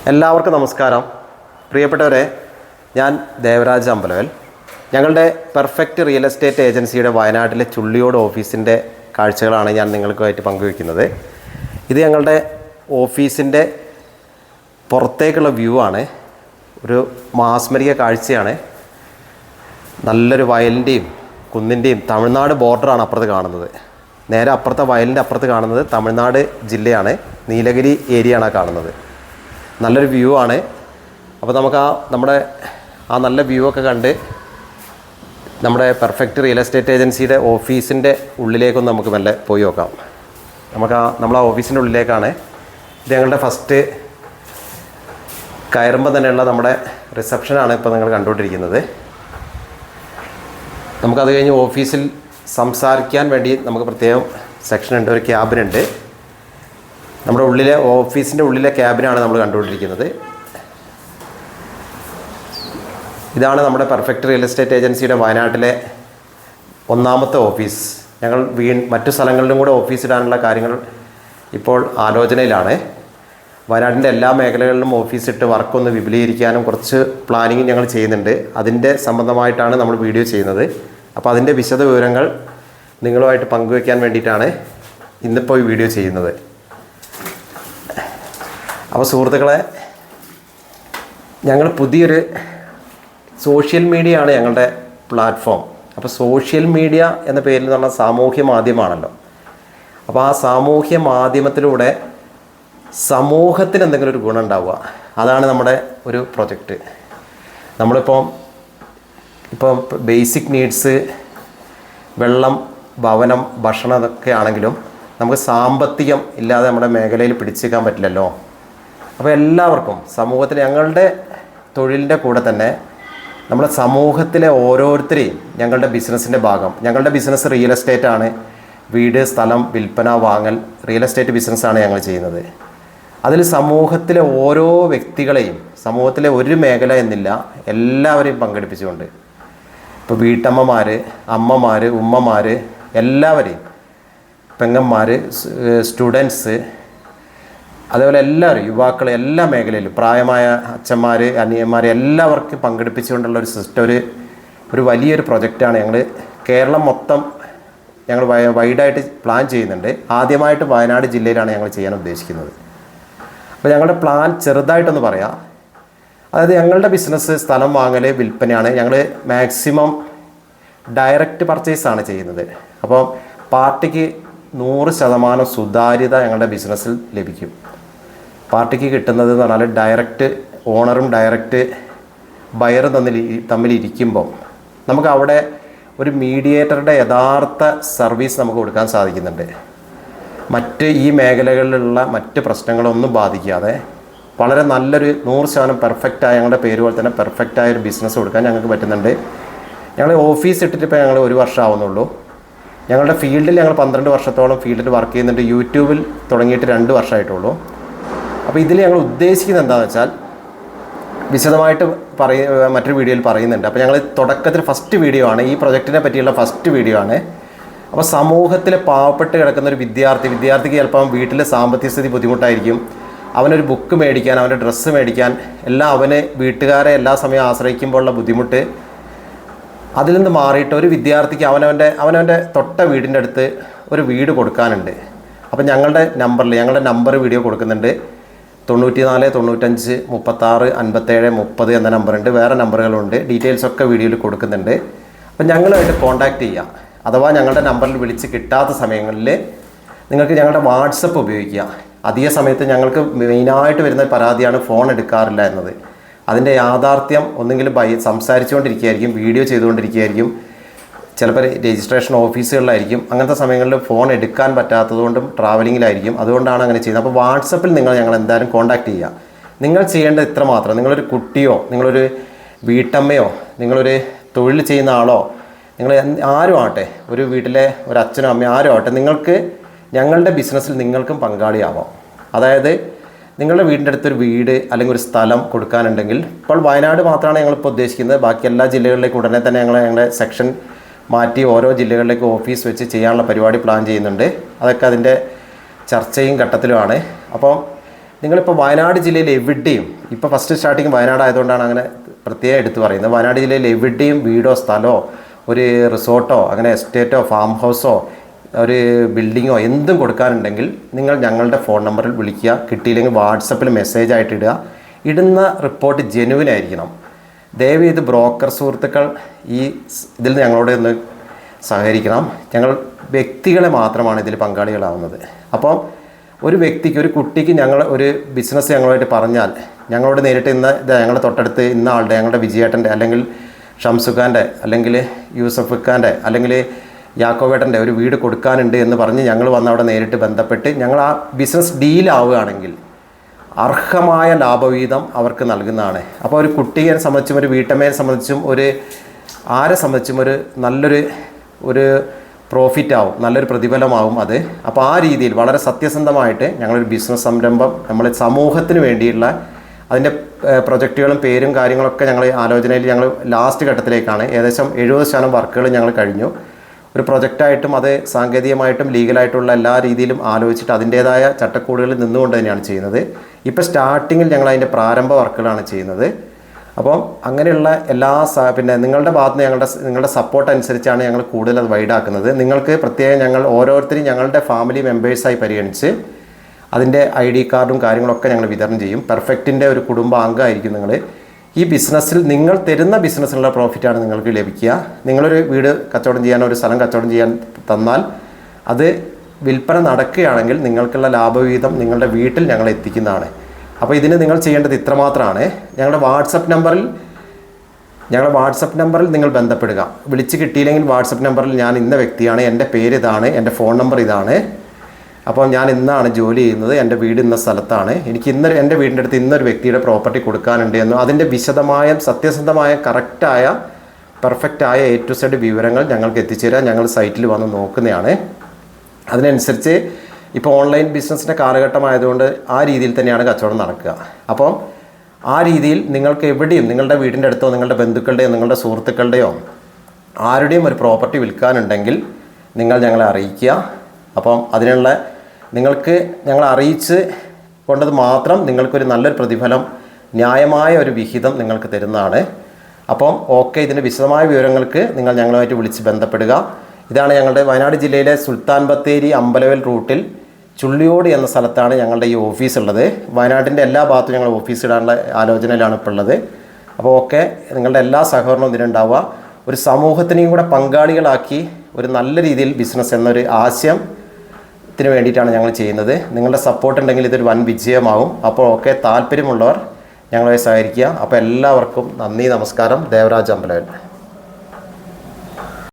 എല്ലാവർക്കും നമസ്കാരം. പ്രിയപ്പെട്ടവരെ, ഞാൻ ദേവരാജ് അമ്പലവൽ. ഞങ്ങളുടെ പെർഫെക്റ്റ് റിയൽ എസ്റ്റേറ്റ് ഏജൻസിയുടെ വയനാട്ടിലെ ചുള്ളിയോട് ഓഫീസിൻ്റെ കാഴ്ചകളാണ് ഞാൻ നിങ്ങൾക്കുമായിട്ട് പങ്കുവയ്ക്കുന്നത്. ഇത് ഞങ്ങളുടെ ഓഫീസിൻ്റെ പുറത്തേക്കുള്ള വ്യൂ ആണ്. ഒരു മാസ്മരിക കാഴ്ചയാണ്. നല്ലൊരു വയലിൻ്റെയും കുന്നിൻ്റെയും തമിഴ്നാട് ബോർഡറാണ് അപ്പുറത്ത് കാണുന്നത്. നേരെ അപ്പുറത്തെ വയലിൻ്റെ അപ്പുറത്ത് കാണുന്നത് തമിഴ്നാട് ജില്ലയാണ്, നീലഗിരി ഏരിയയാണ് കാണുന്നത്. നല്ലൊരു വ്യൂ ആണ്. അപ്പോൾ നമുക്ക് നമ്മുടെ നല്ല വ്യൂ ഒക്കെ കണ്ട് നമ്മുടെ പെർഫെക്റ്റ് റിയൽ എസ്റ്റേറ്റ് ഏജൻസിയുടെ ഓഫീസിൻ്റെ ഉള്ളിലേക്കൊന്ന് നമുക്ക് മെല്ലെ പോയി നോക്കാം. നമ്മൾ ആ ഓഫീസിൻ്റെ ഉള്ളിലേക്കാണ്. ഇത് ഞങ്ങളുടെ ഫസ്റ്റ് കയറുമ്പോൾ തന്നെയുള്ള നമ്മുടെ റിസപ്ഷനാണ് ഇപ്പോൾ നിങ്ങൾ കണ്ടുകൊണ്ടിരിക്കുന്നത്. നമുക്കത് കഴിഞ്ഞ് ഓഫീസിൽ സംസാരിക്കാൻ വേണ്ടി നമുക്ക് പ്രത്യേകം സെക്ഷനുണ്ട്, ഒരു ക്യാബിനുണ്ട്. നമ്മുടെ ഓഫീസിൻ്റെ ഉള്ളിലെ ക്യാബിനാണ് നമ്മൾ കണ്ടുകൊണ്ടിരിക്കുന്നത്. ഇതാണ് നമ്മുടെ പെർഫെക്റ്റ് റിയൽ എസ്റ്റേറ്റ് ഏജൻസിയുടെ വയനാട്ടിലെ ഒന്നാമത്തെ ഓഫീസ്. ഞങ്ങൾ മറ്റു സ്ഥലങ്ങളിലും കൂടെ ഓഫീസ് ഇടാനുള്ള കാര്യങ്ങൾ ഇപ്പോൾ ആലോചനയിലാണ്. വയനാട്ടിൻ്റെ എല്ലാ മേഖലകളിലും ഓഫീസ് ഇട്ട് വർക്കൊന്ന് വിപുലീകരിക്കാനും കുറച്ച് പ്ലാനിങ് ഞങ്ങൾ ചെയ്യുന്നുണ്ട്. അതിൻ്റെ സംബന്ധമായിട്ടാണ് നമ്മൾ വീഡിയോ ചെയ്യുന്നത്. അപ്പോൾ അതിൻ്റെ വിശദ വിവരങ്ങൾ നിങ്ങളുമായിട്ട് പങ്കുവയ്ക്കാൻ വേണ്ടിയിട്ടാണ് ഇന്നിപ്പോൾ ഈ വീഡിയോ ചെയ്യുന്നത്. അപ്പോൾ സുഹൃത്തുക്കളെ, ഞങ്ങൾ പുതിയൊരു സോഷ്യൽ മീഡിയ ആണ് ഞങ്ങളുടെ പ്ലാറ്റ്ഫോം. അപ്പോൾ സോഷ്യൽ മീഡിയ എന്ന പേരിൽ എന്ന് പറഞ്ഞാൽ സാമൂഹ്യ മാധ്യമമാണല്ലോ. അപ്പോൾ ആ സാമൂഹ്യ മാധ്യമത്തിലൂടെ സമൂഹത്തിന് എന്തെങ്കിലും ഒരു ഗുണം ഉണ്ടാവുക, അതാണ് നമ്മുടെ ഒരു പ്രൊജക്റ്റ്. നമ്മളിപ്പം ബേസിക് നീഡ്സ്, വെള്ളം, ഭവനം, ഭക്ഷണം അതൊക്കെ ആണെങ്കിലും നമുക്ക് സാമ്പത്തികം ഇല്ലാതെ നമ്മുടെ മേഖലയിൽ പിടിച്ചേക്കാൻ പറ്റില്ലല്ലോ. അപ്പോൾ എല്ലാവർക്കും സമൂഹത്തിൽ ഞങ്ങളുടെ തൊഴിലിൻ്റെ കൂടെ തന്നെ നമ്മുടെ സമൂഹത്തിലെ ഓരോരുത്തരെയും ഞങ്ങളുടെ ബിസിനസ്സിൻ്റെ ഭാഗം. ഞങ്ങളുടെ ബിസിനസ് റിയൽ എസ്റ്റേറ്റ് ആണ്. വീട്, സ്ഥലം വിൽപ്പന, വാങ്ങൽ, റിയൽ എസ്റ്റേറ്റ് ബിസിനസ്സാണ് ഞങ്ങൾ ചെയ്യുന്നത്. അതിൽ സമൂഹത്തിലെ ഓരോ വ്യക്തികളെയും, സമൂഹത്തിലെ ഒരു മേഖല എന്നില്ല, എല്ലാവരെയും പങ്കെടുപ്പിച്ചുകൊണ്ട്, ഇപ്പോൾ വീട്ടമ്മമാർ, അമ്മമാർ, ഉമ്മമാർ, എല്ലാവരെയും, പെങ്ങന്മാർ, സ്റ്റുഡൻസ്, അതേപോലെ എല്ലാവരും, യുവാക്കൾ, എല്ലാ മേഖലയിലും, പ്രായമായ അച്ഛന്മാർ, അനിയന്മാർ, എല്ലാവർക്കും പങ്കെടുപ്പിച്ചുകൊണ്ടുള്ള ഒരു സിസ്റ്റം, ഒരു വലിയൊരു പ്രൊജക്റ്റാണ്. ഞങ്ങൾ കേരളം മൊത്തം ഞങ്ങൾ വൈഡായിട്ട് പ്ലാൻ ചെയ്യുന്നുണ്ട്. ആദ്യമായിട്ട് വയനാട് ജില്ലയിലാണ് ഞങ്ങൾ ചെയ്യാൻ ഉദ്ദേശിക്കുന്നത്. അപ്പോൾ ഞങ്ങളുടെ പ്ലാൻ ചെറുതായിട്ടൊന്ന് പറയാം. അതായത് ഞങ്ങളുടെ ബിസിനസ് സ്ഥലം വാങ്ങൽ, വിൽപ്പനയാണ്. ഞങ്ങൾ മാക്സിമം ഡയറക്റ്റ് പർച്ചേസാണ് ചെയ്യുന്നത്. അപ്പോൾ പാർട്ടിക്ക് 100% സുതാര്യത ഞങ്ങളുടെ ബിസിനസ്സിൽ ലഭിക്കും. പാർട്ടിക്ക് കിട്ടുന്നത് എന്ന് പറഞ്ഞാൽ ഡയറക്റ്റ് ഓണറും ഡയറക്റ്റ് ബയറും തമ്മിലിരിക്കുമ്പോൾ നമുക്ക് അവിടെ ഒരു മീഡിയേറ്ററുടെ യഥാർത്ഥ സർവീസ് നമുക്ക് കൊടുക്കാൻ സാധിക്കുന്നുണ്ട്. മറ്റ് ഈ മേഖലകളിലുള്ള മറ്റ് പ്രശ്നങ്ങളൊന്നും ബാധിക്കാതെ വളരെ നല്ലൊരു 100% പെർഫെക്റ്റായ, ഞങ്ങളുടെ പേര് പോലെ തന്നെ പെർഫെക്റ്റായ ഒരു ബിസിനസ് കൊടുക്കാൻ ഞങ്ങൾക്ക് പറ്റുന്നുണ്ട്. ഞങ്ങൾ ഓഫീസ് ഇട്ടിട്ട് ഇപ്പോൾ ഞങ്ങൾ 1 വർഷം ആവുന്നുള്ളൂ. ഞങ്ങളുടെ ഫീൽഡിൽ ഞങ്ങൾ 12 വർഷത്തോളം ഫീൽഡിൽ വർക്ക് ചെയ്യുന്നുണ്ട്. യൂട്യൂബിൽ തുടങ്ങിയിട്ട് 2 വർഷമായിട്ടുള്ളൂ. അപ്പോൾ ഇതിൽ ഞങ്ങൾ ഉദ്ദേശിക്കുന്നത് എന്താണെന്ന് വെച്ചാൽ വിശദമായിട്ട് മറ്റൊരു വീഡിയോയിൽ പറയുന്നുണ്ട്. അപ്പോൾ ഞങ്ങൾ തുടക്കത്തിൽ ഫസ്റ്റ് വീഡിയോ ആണ്, ഈ പ്രൊജക്റ്റിനെ പറ്റിയുള്ള ഫസ്റ്റ് വീഡിയോ ആണ്. അപ്പോൾ സമൂഹത്തിലെ പാവപ്പെട്ട് കിടക്കുന്ന ഒരു വിദ്യാർത്ഥിക്ക് ചിലപ്പം വീട്ടിൽ സാമ്പത്തിക സ്ഥിതി ബുദ്ധിമുട്ടായിരിക്കും. അവനൊരു ബുക്ക് മേടിക്കാൻ, അവൻ്റെ ഡ്രസ്സ് മേടിക്കാൻ എല്ലാം അവന് വീട്ടുകാരെ എല്ലാ സമയവും ആശ്രയിക്കുമ്പോഴുള്ള ബുദ്ധിമുട്ട്, അതിൽ നിന്ന് മാറിയിട്ട് ഒരു വിദ്യാർത്ഥിക്ക് അവനവൻ്റെ തൊട്ട വീടിൻ്റെ അടുത്ത് ഒരു വീട് കൊടുക്കാനുണ്ട്. അപ്പം ഞങ്ങളുടെ നമ്പർ വീഡിയോ കൊടുക്കുന്നുണ്ട്. 94 95 36 57 30 എന്ന നമ്പറുണ്ട്. വേറെ നമ്പറുകളുണ്ട്. ഡീറ്റെയിൽസൊക്കെ വീഡിയോയിൽ കൊടുക്കുന്നുണ്ട്. അപ്പം ഞങ്ങളുമായിട്ട് കോൺടാക്റ്റ് ചെയ്യുക. അഥവാ ഞങ്ങളുടെ നമ്പറിൽ വിളിച്ച് കിട്ടാത്ത സമയങ്ങളിൽ നിങ്ങൾക്ക് ഞങ്ങളുടെ വാട്സപ്പ് ഉപയോഗിക്കുക. അധിക സമയത്ത് ഞങ്ങൾക്ക് മെയിനായിട്ട് വരുന്ന പരാതിയാണ് ഫോൺ എടുക്കാറില്ല എന്നത്. അതിൻ്റെ യാഥാർത്ഥ്യം ഒന്നെങ്കിൽ സംസാരിച്ചുകൊണ്ടിരിക്കുകയായിരിക്കും, വീഡിയോ ചെയ്തുകൊണ്ടിരിക്കുകയായിരിക്കും, ചിലപ്പോൾ രജിസ്ട്രേഷൻ ഓഫീസുകളിലായിരിക്കും. അങ്ങനത്തെ സമയങ്ങളിൽ ഫോൺ എടുക്കാൻ പറ്റാത്തതുകൊണ്ടും ട്രാവലിങ്ങിലായിരിക്കും. അതുകൊണ്ടാണ് അങ്ങനെ ചെയ്യുന്നത്. അപ്പോൾ വാട്സപ്പിൽ ഞങ്ങൾ എന്തായാലും കോൺടാക്റ്റ് ചെയ്യുക. നിങ്ങൾ ചെയ്യേണ്ടത് ഇത്ര മാത്രം. നിങ്ങളൊരു കുട്ടിയോ, നിങ്ങളൊരു വീട്ടമ്മയോ, നിങ്ങളൊരു തൊഴിൽ ചെയ്യുന്ന ആളോ, നിങ്ങൾ ആരും ആവട്ടെ, ഒരു വീട്ടിലെ ഒരു അച്ഛനോ അമ്മയോ ആരും ആവട്ടെ, നിങ്ങൾക്ക് ഞങ്ങളുടെ ബിസിനസ്സിൽ നിങ്ങൾക്കും പങ്കാളിയാവാം. അതായത് നിങ്ങളുടെ വീടിൻ്റെ അടുത്തൊരു വീട് അല്ലെങ്കിൽ ഒരു സ്ഥലം കൊടുക്കാനുണ്ടെങ്കിൽ, ഇപ്പോൾ വയനാട് മാത്രമാണ് ഞങ്ങളിപ്പോൾ ഉദ്ദേശിക്കുന്നത്. ബാക്കി എല്ലാ ജില്ലകളിലേക്കും ഉടനെ തന്നെ ഞങ്ങളുടെ സെക്ഷൻ മാറ്റി ഓരോ ജില്ലകളിലേക്ക് ഓഫീസ് വെച്ച് ചെയ്യാനുള്ള പരിപാടി പ്ലാൻ ചെയ്യുന്നുണ്ട്. അതൊക്കെ അതിൻ്റെ ചർച്ചയും ഘട്ടത്തിലുമാണ്. അപ്പോൾ നിങ്ങളിപ്പോൾ വയനാട് ജില്ലയിൽ എവിടെയും, ഇപ്പോൾ ഫസ്റ്റ് സ്റ്റാർട്ടിങ് വയനാട് ആയതുകൊണ്ടാണ് അങ്ങനെ പ്രത്യേകം എടുത്ത് പറയുന്നത്, വയനാട് ജില്ലയിൽ എവിടെയും വീടോ സ്ഥലമോ ഒരു റിസോർട്ടോ അങ്ങനെ എസ്റ്റേറ്റോ ഫാം ഹൗസോ ഒരു ബിൽഡിങ്ങോ എന്തും കൊടുക്കാനുണ്ടെങ്കിൽ നിങ്ങൾ ഞങ്ങളുടെ ഫോൺ നമ്പറിൽ വിളിക്കുക. കിട്ടിയില്ലെങ്കിൽ വാട്സപ്പിൽ മെസ്സേജ് ആയിട്ട് ഇടുക. ഇടുന്ന റിപ്പോർട്ട് ജെനുവിൻ ആയിരിക്കണം. ദയവ് ചെയ്ത് ബ്രോക്കർ സുഹൃത്തുക്കൾ ഇതിൽ ഞങ്ങളോട് ഒന്ന് സഹകരിക്കണം. ഞങ്ങൾ വ്യക്തികളെ മാത്രമാണ് ഇതിൽ പങ്കാളികളാവുന്നത്. അപ്പം ഒരു വ്യക്തിക്ക്, ഒരു കുട്ടിക്ക് ഞങ്ങൾ ഒരു ബിസിനസ് ഞങ്ങളുമായിട്ട് പറഞ്ഞാൽ ഞങ്ങളോട് നേരിട്ട് ഞങ്ങളുടെ തൊട്ടടുത്ത് ഇന്ന ആളുടെ, ഞങ്ങളുടെ വിജയേട്ടൻ്റെ അല്ലെങ്കിൽ ഷംസുഖാൻ്റെ അല്ലെങ്കിൽ യൂസഫ് ഖാൻ്റെ അല്ലെങ്കിൽ യാക്കോവേട്ടൻ്റെ ഒരു വീട് കൊടുക്കാനുണ്ട് എന്ന് പറഞ്ഞ് ഞങ്ങൾ വന്ന് അവിടെ നേരിട്ട് ബന്ധപ്പെട്ട് ഞങ്ങൾ ആ ബിസിനസ് ഡീലാവുകയാണെങ്കിൽ അർഹമായ ലാഭവീതം അവർക്ക് നൽകുന്നതാണ്. അപ്പോൾ ഒരു കുട്ടിയെ സംബന്ധിച്ചും ഒരു വീട്ടമ്മയെ സംബന്ധിച്ചും ആരെ സംബന്ധിച്ചും നല്ലൊരു പ്രോഫിറ്റ് ആവും, നല്ലൊരു പ്രതിഫലമാവും അത്. അപ്പോൾ ആ രീതിയിൽ വളരെ സത്യസന്ധമായിട്ട് ഞങ്ങളൊരു ബിസിനസ് സംരംഭം നമ്മൾ സമൂഹത്തിന് വേണ്ടിയുള്ള അതിൻ്റെ പ്രൊജക്റ്റുകളും പേരും കാര്യങ്ങളൊക്കെ ഞങ്ങൾ ആലോചനയിൽ ഞങ്ങൾ ലാസ്റ്റ് ഘട്ടത്തിലേക്കാണ്. ഏകദേശം 70% വർക്കുകൾ ഞങ്ങൾ കഴിഞ്ഞു. ഒരു പ്രൊജക്റ്റായിട്ടും അത് സാങ്കേതികമായിട്ടും ലീഗലായിട്ടുള്ള എല്ലാ രീതിയിലും ആലോചിച്ചിട്ട് അതിൻ്റേതായ ചട്ടക്കൂടുകളിൽ നിന്നുകൊണ്ട് തന്നെയാണ് ചെയ്യുന്നത്. ഇപ്പോൾ സ്റ്റാർട്ടിങ്ങിൽ ഞങ്ങൾ അതിൻ്റെ പ്രാരംഭ വർക്കുകളാണ് ചെയ്യുന്നത്. അപ്പം അങ്ങനെയുള്ള പിന്നെ നിങ്ങളുടെ ഭാഗത്ത് നിന്ന് നിങ്ങളുടെ സപ്പോർട്ട് അനുസരിച്ചാണ് ഞങ്ങൾ കൂടുതൽ അത് വൈഡാക്കുന്നത്. നിങ്ങൾക്ക് പ്രത്യേകം ഞങ്ങൾ ഓരോരുത്തരും ഞങ്ങളുടെ ഫാമിലി മെമ്പേഴ്സായി പരിഗണിച്ച് അതിൻ്റെ ID കാർഡും കാര്യങ്ങളൊക്കെ ഞങ്ങൾ വിതരണം ചെയ്യും. പെർഫെക്റ്റിൻ്റെ ഒരു കുടുംബാംഗമായിരിക്കും നിങ്ങൾ. ഈ ബിസിനസ്സിൽ നിങ്ങൾ തരുന്ന ബിസിനസ്സിലുള്ള പ്രോഫിറ്റാണ് നിങ്ങൾക്ക് ലഭിക്കുക. നിങ്ങളൊരു വീട് കച്ചവടം ചെയ്യാനോ ഒരു സ്ഥലം കച്ചവടം ചെയ്യാൻ തന്നാൽ അത് വിൽപ്പന നടക്കുകയാണെങ്കിൽ നിങ്ങൾക്കുള്ള ലാഭവിഹിതം നിങ്ങളുടെ വീട്ടിൽ ഞങ്ങൾ എത്തിക്കുന്നതാണ്. അപ്പോൾ ഇതിന് നിങ്ങൾ ചെയ്യേണ്ടത് ഇത്രമാത്രമാണ്. ഞങ്ങളുടെ വാട്സപ്പ് നമ്പറിൽ നിങ്ങൾ ബന്ധപ്പെടുക. വിളിച്ച് കിട്ടിയില്ലെങ്കിൽ വാട്സപ്പ് നമ്പറിൽ ഞാൻ ഇന്ന വ്യക്തിയാണ്, എൻ്റെ പേര് ഇതാണ്, എൻ്റെ ഫോൺ നമ്പർ ഇതാണ്, അപ്പോൾ ഞാൻ ഇന്നാണ് ജോലി ചെയ്യുന്നത്, എൻ്റെ വീട് ഇന്ന സ്ഥലത്താണ്, എനിക്ക് എൻ്റെ വീടിൻ്റെ അടുത്ത് ഇന്നൊരു വ്യക്തിയുടെ പ്രോപ്പർട്ടി കൊടുക്കാനുണ്ട് എന്നും അതിൻ്റെ വിശദമായ സത്യസന്ധമായ കറക്റ്റായ പെർഫെക്റ്റായ A to Z വിവരങ്ങൾ ഞങ്ങൾക്ക് എത്തിച്ചേരാൻ ഞങ്ങൾ സൈറ്റിൽ വന്ന് നോക്കുന്നതാണ്. അതിനനുസരിച്ച് ഇപ്പോൾ ഓൺലൈൻ ബിസിനസ്സിൻ്റെ കാലഘട്ടമായതുകൊണ്ട് ആ രീതിയിൽ തന്നെയാണ് കച്ചവടം നടക്കുക. അപ്പം ആ രീതിയിൽ നിങ്ങൾക്ക് എവിടെയും നിങ്ങളുടെ വീടിൻ്റെ അടുത്തോ നിങ്ങളുടെ ബന്ധുക്കളുടെയോ നിങ്ങളുടെ സുഹൃത്തുക്കളുടെയോ ആരുടെയും ഒരു പ്രോപ്പർട്ടി വിൽക്കാനുണ്ടെങ്കിൽ നിങ്ങൾ ഞങ്ങളെ അറിയിക്കുക. അപ്പം അതിനുള്ള നിങ്ങൾക്ക് ഞങ്ങൾ അറിയിച്ച് കൊണ്ടത് മാത്രം നിങ്ങൾക്കൊരു നല്ലൊരു പ്രതിഫലം, ന്യായമായ ഒരു വിഹിതം നിങ്ങൾക്ക് തരുന്നതാണ്. അപ്പം ഇതിൻ്റെ വിശദമായ വിവരങ്ങൾക്ക് നിങ്ങൾ ഞങ്ങളുമായിട്ട് വിളിച്ച് ബന്ധപ്പെടുക. ഇതാണ് ഞങ്ങളുടെ വയനാട് ജില്ലയിലെ സുൽത്താൻ ബത്തേരി അമ്പലവയൽ റൂട്ടിൽ ചുള്ളിയോട് എന്ന സ്ഥലത്താണ് ഞങ്ങളുടെ ഈ ഓഫീസ് ഉള്ളത്. വയനാട്ടിൻ്റെ എല്ലാ ഭാഗത്തും ഞങ്ങൾ ഓഫീസ് ഇടാനുള്ള ആലോചനയിലാണ് ഇപ്പോൾ ഉള്ളത്. അപ്പോൾ നിങ്ങളുടെ എല്ലാ സഹകരണവും ഇതിനുണ്ടാവുക. ഒരു സമൂഹത്തിനെയും കൂടെ പങ്കാളികളാക്കി ഒരു നല്ല രീതിയിൽ ബിസിനസ് എന്നൊരു ആശയത്തിന് വേണ്ടിയിട്ടാണ് ഞങ്ങൾ ചെയ്യുന്നത്. നിങ്ങളുടെ സപ്പോർട്ട് ഉണ്ടെങ്കിൽ ഇതൊരു വൻ വിജയമാവും. അപ്പോൾ താല്പര്യമുള്ളവർ ഞങ്ങളെ സഹകരിക്കുക. അപ്പോൾ എല്ലാവർക്കും നന്ദി, നമസ്കാരം. ദേവരാജ് അമ്പലവയൽ.